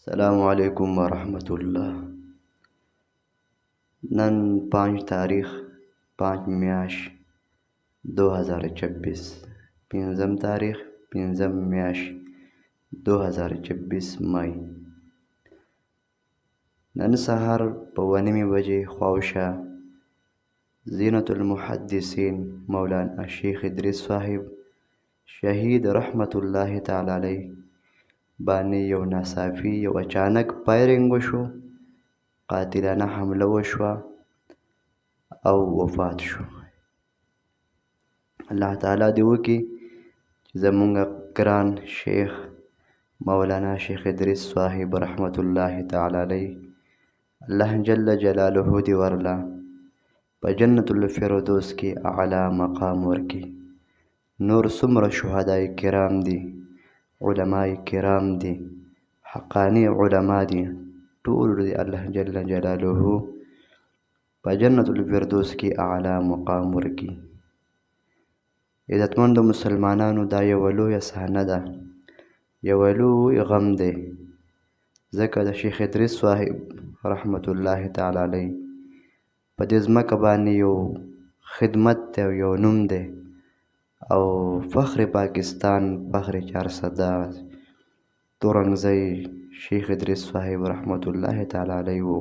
السلام علیکم ورحمة الله. نن 5 تاریخ 5 میاشت 2026 پنځم تاریخ پنځم میاشت 2026 مای. نن سهار په 9 بجې خواوشا زینة المحدثین مولانا شیخ ادریس صاحب شهید رحمت الله تعالی علیه باندې یو ناڅاپي یو اچانک فایرنګ وشو، قاتلانه حمله وشوه او وفات شو. الله تعالی دې وکړي چې زمونږ ګران شیخ مولانا شیخ ادریس صاحب رحمت الله تعالی علیه الله جل جلاله دې ورله په جنت الفردوس کې اعلی مقام ورکړي. نور څومره شهدای کرام دي، علماء کرام دي، حقانی علما دي، ټول دې الله جل جلاله په جنت الفردوس کې اعلی مقام ورکړي. عزتمندو مسلمانانو، دا یوه لویه صحنه ده، یوه لوی غم دی، ځکه د شیخ ادریس صاحب رحمت الله تعالی علیه په دې ځمکه باندې یو خدمت دی او یو نوم دی او فخر پاکستان، فخر چارسده تورنګزی شیخ ادریس صاحب رحمت الله تعالی علیه و.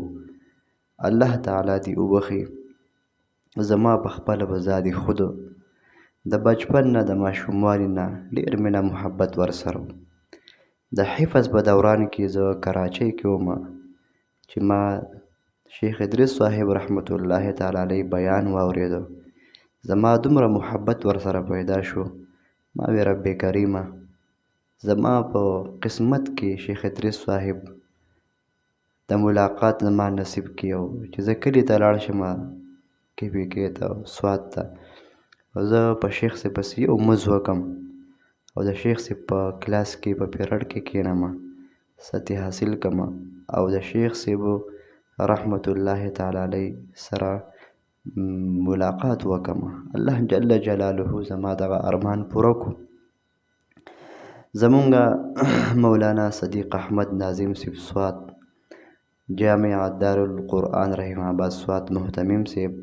الله تعالی دې وبخي. زما په خپله به ذاتي خود د بچپن نه د ماشوموالي نه ډېر مینه محبت ورسره و. د حفظ په دوران کې زه کراچۍ کې وم چې ما شیخ ادریس صاحب رحمت الله تعالی علیه بیان واورېده، زما دومره محبت ورسره پیدا شو. ما وی رب کریمه، زما په قسمت کې شیخ ادریس صاحب د ملاقات زما نصیب کړي او چې زه کلي ته لاړ شم KPK ته سوات ته، زه په شیخ صاحب پسې یو مز وکم او د شیخ صاحب په کلاس کې په پیریډ کې کښېنم، سطح حاصل کړم او د شیخ صاحب رحمت الله تعالی علیه سره ملاقات وکم. الله جل جلاله زما دغه ارمان پوره کړو. زمونږ مولانا صدیق احمد ناظم صاحب سوات، جامع دارالقرآن رحیم آباد سوات محتمم صاحب،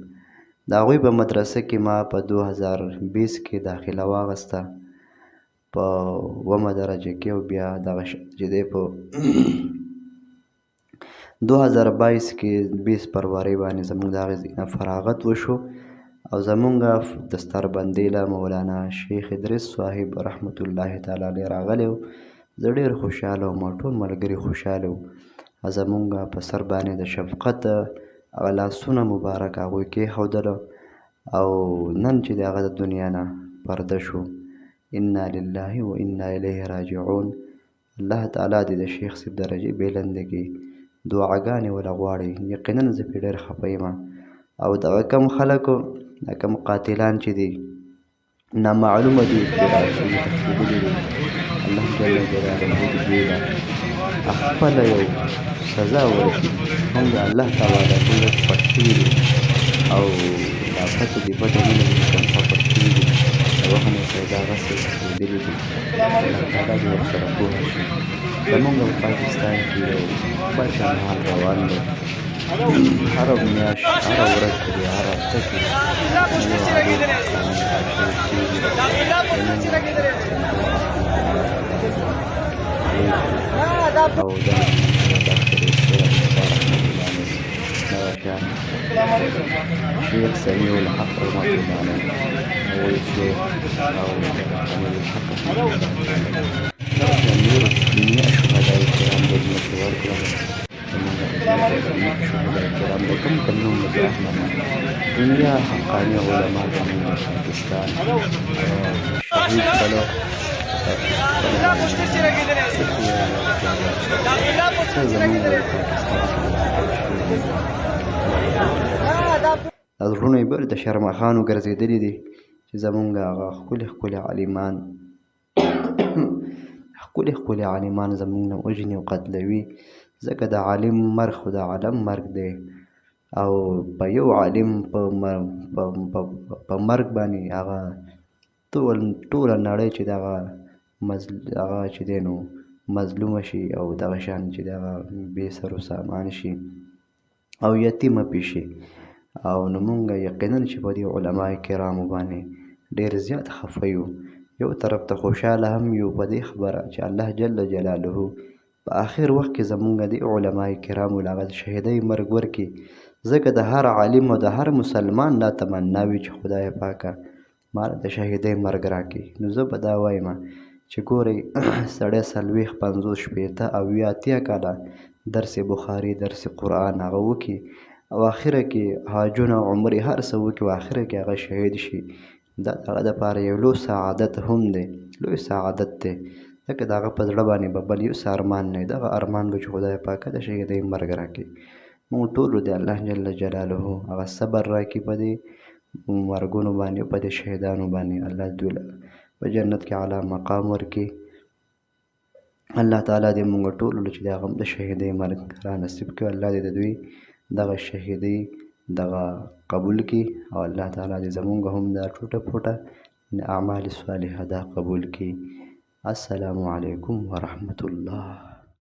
د هغوی په مدرسه کې ما په 2020 کې داخله واغسته په 9مه درجه کې او بیا دغه چې دی په 2022 کې 20 فروری باندې زموږ د هغې ځای نه فراغت وشو او زمونږ دستربندۍ له مولانا شیخ ادریس صاحب رحمت الله تعالی علیه راغلی و. زه ډېر خوشحاله وم او ټول ملګري خوشحاله وو. زمونږ په سر باندې د شفقت هغه لاسونه مبارک هغوی کېښودله او نن چې د هغه د دنیا نه پرده شو، انا لله و انا الیه راجعون. الله تعالی دې د شیخ صاحب درجې بلنده کړي، دعاګانې ورله غواړئ. یقینا زه پرې ډېر خفه یم او دغه کم خلکو، دا کم قاتلان چې دي نامعلومه دي، اختراع شوي تښتېدلي دي، الله جل جلاله دې دوی له خپله یو سزا ورکړي. هم د الله تعالی ټول پټ شوي دي او دا پته دې پته نه لري چې کوم څه پټ شوي دي، د وهم او سودا هغسې تښتېدلي دي. الله تعالی دې ورسره پوه شي. زمونږ په پاکستان کې یو بد حال روان دی، هره میاشت، هره ورځ کې دي، هره هفته کې او دا شيخ سميع الحق رحمة الله عليه هو الشيخ أو سميع الحق جميع الشهداء الكرام بالمسجد والكرام شهداء الكرام لكم كلهم بأحمد دنيا حقانية علماء من باكستان شهيد صلاح زړونه یې بل د شرمخانو ګرځېدلي دي چې زمونږ هغه ښکلي ښکلي عالمان ښکلي ښکلي عالمان زمونږ نه وژني او قتلوي. ځکه د عالم مرګ خو د عالم مرګ دی او په یو عالم په مرګ باندې هغه ټوله نړۍ چې د هغه چې دی نو مظلومه شي او دغه شان چې دغه بې سر و سامان شي او یتیمه پې شي. او نو مونږ یقینا چې په دې علما کرامو باندې ډېر زیات خفه یو. یو طرف ته خوشحاله هم یو په دې خبره چې الله جل جلاله په آخر وخت کې زمونږ د علما کرامو له هغه شهیدۍ مرګ ورکړي. ځکه د هر عالم او د هر مسلمان دا تمنا وي چې خدای پاکه ما د شهیدۍ مرګ راکړي. نو زه به دا وایم چې ګورئ سړی 40 50 شپېته اویا اتیا کاله درس بخاري درس قرآن هغه وکړي او آخره کې حاجونه عمرې هر څه وکړي او آخره کې هغه شهید شي. دا د هغه دپاره یو لوی سعادت هم دی، لوی سعادت دی. ځکه د هغه په زړه باندې به بل یو څه ارمان نه وي، دغه ارمان به چې خدای پاکه د شهیدۍ مرګ راکړي. موږ ټولو د الله جل جلاله هغه صبر راکړي په دې مرګونو باندې په دې شهیدانو باندې. الله دوی په جنت کې اعلی مقام ورکړي. الله تعالی دې موږ ټولو چې د هغه د شهیدۍ مرګ را نصیب کړي. الله دې د دوی دغه شهیدۍ دغه قبول کړي او الله تعالی دې زمونږ هم دا ټوټه پوټه اعمال صالحه دا قبول کړي. السلام علیکم ورحمة الله.